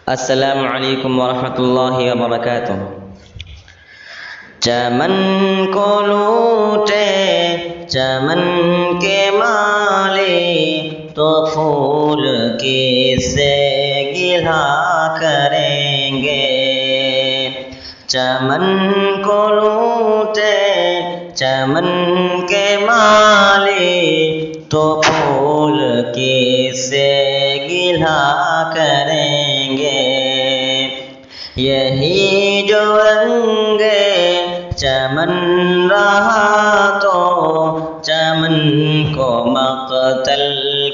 अस्सलामु अलैकुम वरहमतुल्लाहि वबरकातुह। चमन को लूटे चमन के माली, तो फूल किससे गिला करेंगे। चमन को लूटे चमन के माली, तो फूल किससे गिला करेंगे। यही जो रंग चमन रहा, तो चमन को मक़तल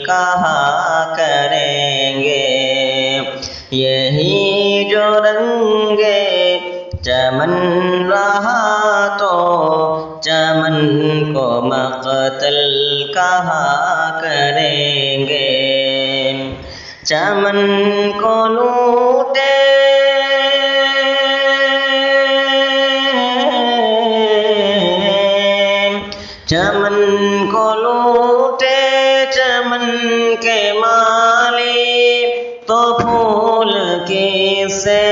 कहा करेंगे। यही जो रंग चमन रहा, तो चमन को मक़तल कहा करेंगे। चमन को लूटे चमन को लूटे चमन के माली, तो फूल किससे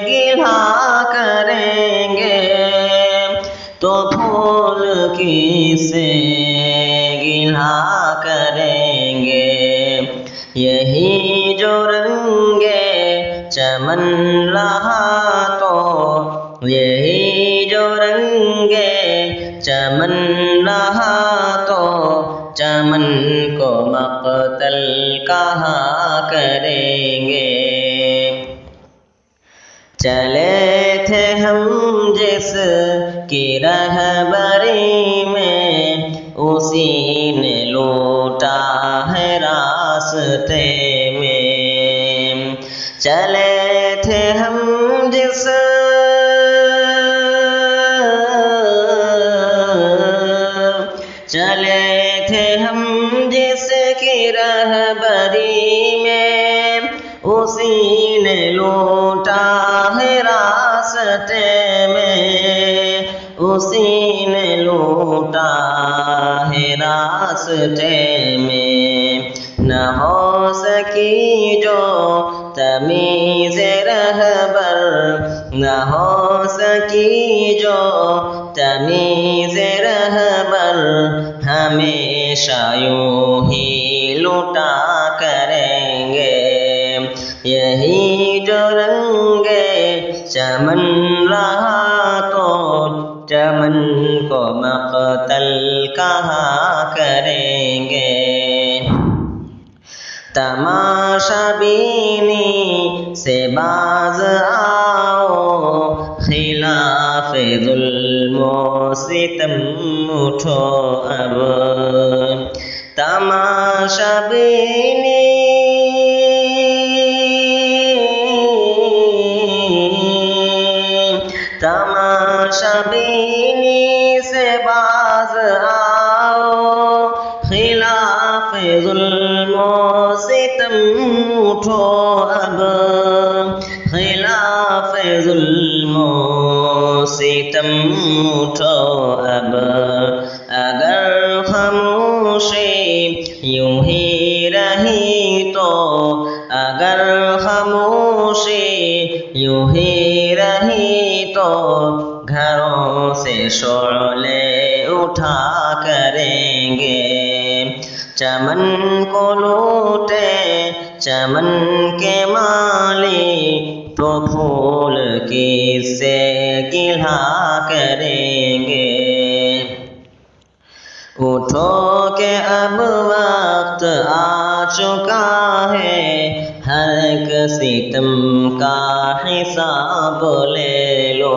गिला करेंगे। तो फूल किससे गिला करेंगे। यही जो रंगे चमन रहा, तो यही जो रंगे चमन रहा, तो चमन को मक़तल कहा करेंगे। चले थे हम जिस की रहबरी में, उसी ने लूटा है रास्ते में। चले थे हम जिस चले थे हम जिसकी रहबरी में, उसी ने लूटा है रास्ते में। उसी ने लूटा है रास्ते में। न हो सकी जो तमीज़ रहबर, न हो सकी जो तमीज़ रहबर, हमेशा यूं ही लूटा करेंगे। यही जो रंगे चमन रहा, तो चमन को मक़तल कहा करेंगे। तमाशा बीनी से बाज आओ, खिलाफ़ ज़ुल्म सितम उठो अब। तमाशा बीनी तमाशा बीनी से बाज आओ, खिलाफ़ ज़ुल्म सितम उठो अब। खिलाफ़ ज़ुल्म सितम उठो अब। अगर खामोशी यूं ही रही, तो अगर खामोशी यूं ही रही, तो घरों से शोले उठा करेंगे। चमन को लूटे चमन के माली, तो फूल किससे गिला करेंगे। उठो के अब वक्त आ चुका है, हर एक सितम का हिसाब ले लो।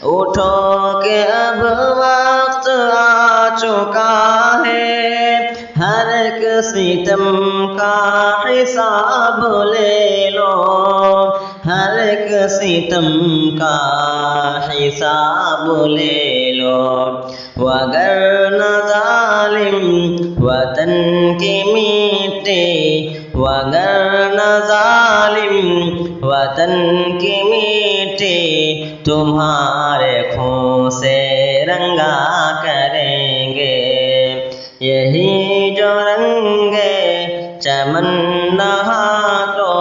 उठो के अब वक्त आ चुका है, हर एक सितम का हिसाब ले लो। हर एक सितम का हिसाब ले लो। वगर न जालिम वतन की मिट्टी, वगर न जालिम वतन की मिट्टी, तुम्हारे खून से रंगा करेंगे। यही जो रंगे चमन रहा, तो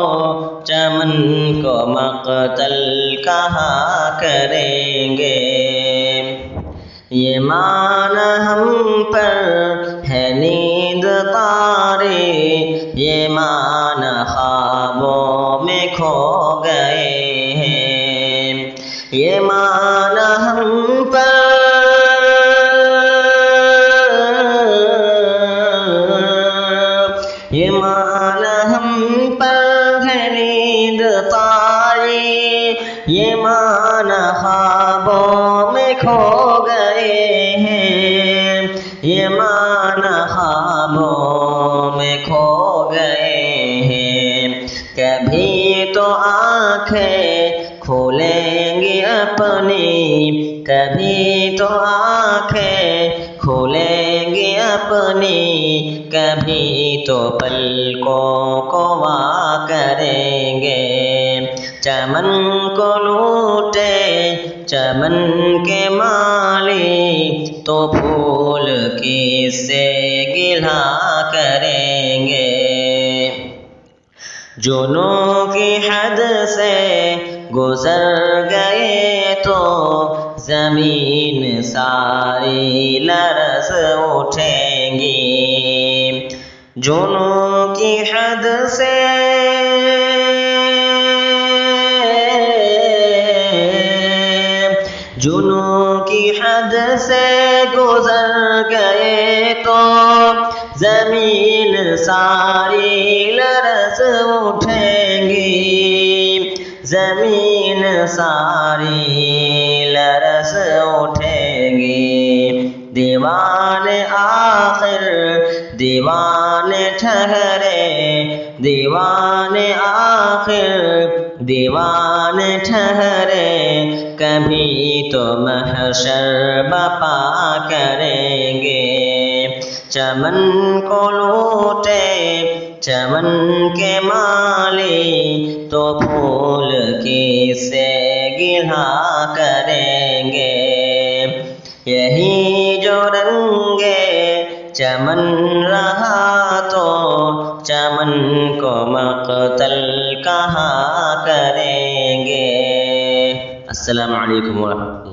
चमन चमन को मक़तल कहा करेंगे। ये माना हम पर है नींद तारी, ये माना ख्वाबों में खो गए हैं। ये माना हम पर ये माना हम पर है नींद तारी, ये माना ख्वाबों में खो गए हैं। ये माना ख्वाबों में खो गए हैं। कभी तो आँखें खोलेंगी अपनी, कभी तो आँखें खोलेंगे अपनी, कभी तो पलकों को वा करेंगे। चमन को लूटे चमन के माली, तो फूल किससे गिला करेंगे। जुनूं की हद से गुजर गए तो ज़मीन सारी लरज़ उठेंगी। जुनूं की हद से जुनूं की हद से गुजर गए तो ज़मीन सारी लरज़ उठेंगी। ज़मीन सारी लरज़ उठेंगी। दीवाने आखिर दीवाने ठहरे, दीवाने आखिर दीवाने ठहरे, कभी तो महशर बपा करेंगे। चमन को लूटे चमन के माली, तो फूल किससे गिला करेंगे। यही जो रंगे चमन रहा तो चमन को मक़तल कहा करेंगे। अस्सलामु अलैकुम व रहमतुल्लाह।